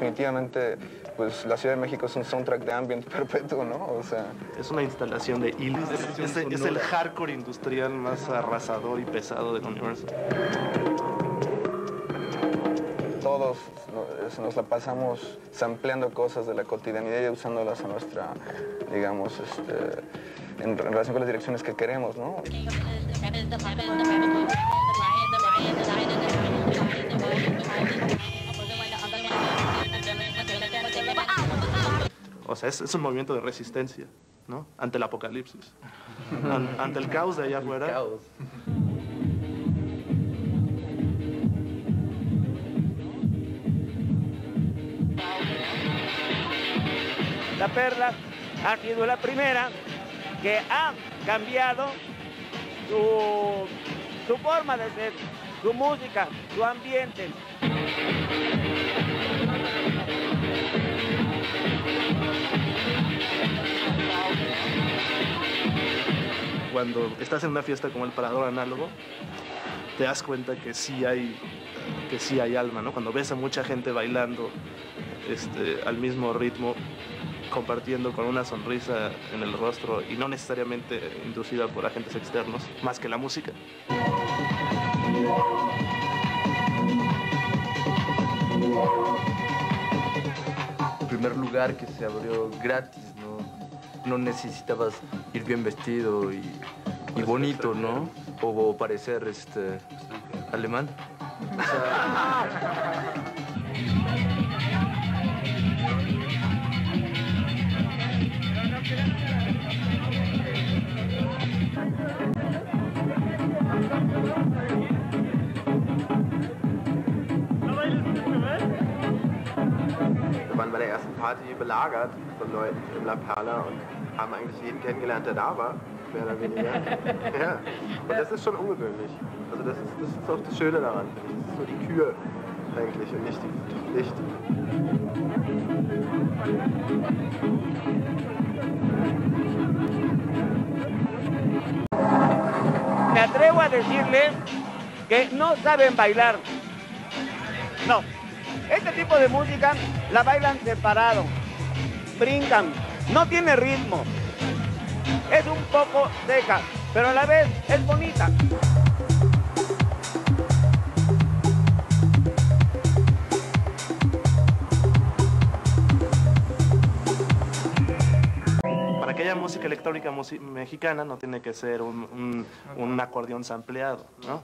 definitivamente, pues la Ciudad de México es un soundtrack de ambient perpetuo, ¿no? O sea... Es una instalación de Illy. Es el hardcore industrial más arrasador y pesado del universo. Todos nos la pasamos sampleando cosas de la cotidianidad y usándolas a nuestra, digamos, en relación con las direcciones que queremos, ¿no? O sea, es un movimiento de resistencia, ¿no? Ante el apocalipsis. Ante el caos de allá afuera. El caos. La Perla ha sido la primera que ha cambiado su forma de ser, su música, su ambiente. Cuando estás en una fiesta como el Parador Análogo, te das cuenta que sí hay alma, ¿no? Cuando ves a mucha gente bailando al mismo ritmo, compartiendo con una sonrisa en el rostro y no necesariamente inducida por agentes externos, más que la música. El primer lugar que se abrió gratis, ¿no? No necesitabas ir bien vestido y bonito, ¿no? O parecer alemán. O sea... Wir waren bei der ersten Party belagert von Leuten im La Perla und haben eigentlich jeden kennengelernt, der da war, mehr oder weniger. Ja. Und das ist schon ungewöhnlich. Also das ist auch das Schöne daran, finde ich. Das ist so die Kür eigentlich und nicht die Pflicht. Me atrevo a decirles que no saben bailar. No. Este tipo de música la bailan separado, brincan, no tiene ritmo, es un poco seca, pero a la vez es bonita. Para que haya música electrónica mexicana no tiene que ser un acordeón sampleado, ¿no?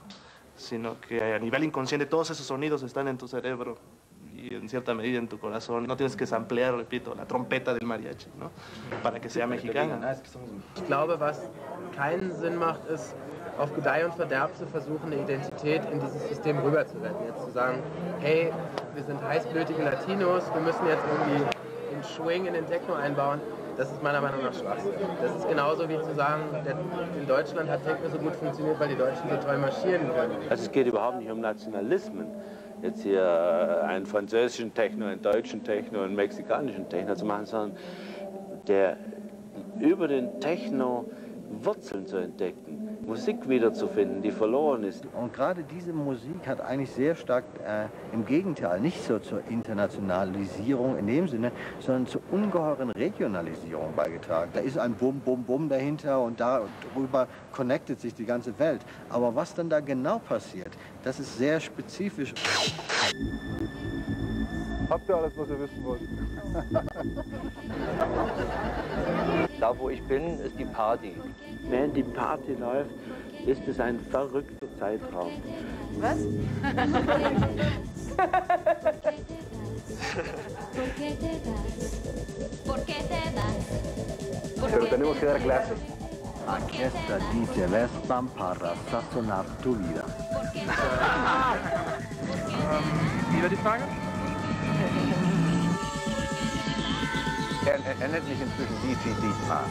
Sino que a nivel inconsciente todos esos sonidos están en tu cerebro y en cierta medida en tu corazón. No tienes que samplear, repito, la trompeta del mariachi, ¿no? Para que sea mexicana. Ich glaube, was keinen Sinn macht, ist, auf Gedeih und Verderb zu versuchen, eine Identität in dieses System rüberzuretten. Jetzt zu sagen, hey, wir sind heißblütige Latinos, wir müssen jetzt irgendwie den Swing in den Techno einbauen. Das ist meiner Meinung nach Schwachsinn. Das ist genauso wie zu sagen, in Deutschland hat Techno so gut funktioniert, weil die Deutschen so toll marschieren können. Also es geht überhaupt nicht um Nationalismen. Jetzt hier einen französischen Techno, einen deutschen Techno, einen mexikanischen Techno zu machen, sondern über den Techno Wurzeln zu entdecken, Musik wiederzufinden, die verloren ist. Und gerade diese Musik hat eigentlich sehr stark im Gegenteil, nicht so zur Internationalisierung in dem Sinne, sondern zur ungeheuren Regionalisierung beigetragen. Da ist ein Bum, Bum, Bum dahinter und darüber connectet sich die ganze Welt. Aber was dann da genau passiert, das ist sehr spezifisch. Habt ihr alles, was ihr wissen wollt? Da, wo ich bin, ist die Party. Während die Party läuft, ist es ein verrückter Zeitraum. Was? Pero tenemos que dar clase. Aquesta dice Vespan para sazonar tu vida. Wieder die Frage? Er nennt mich inzwischen DJ Dietmar.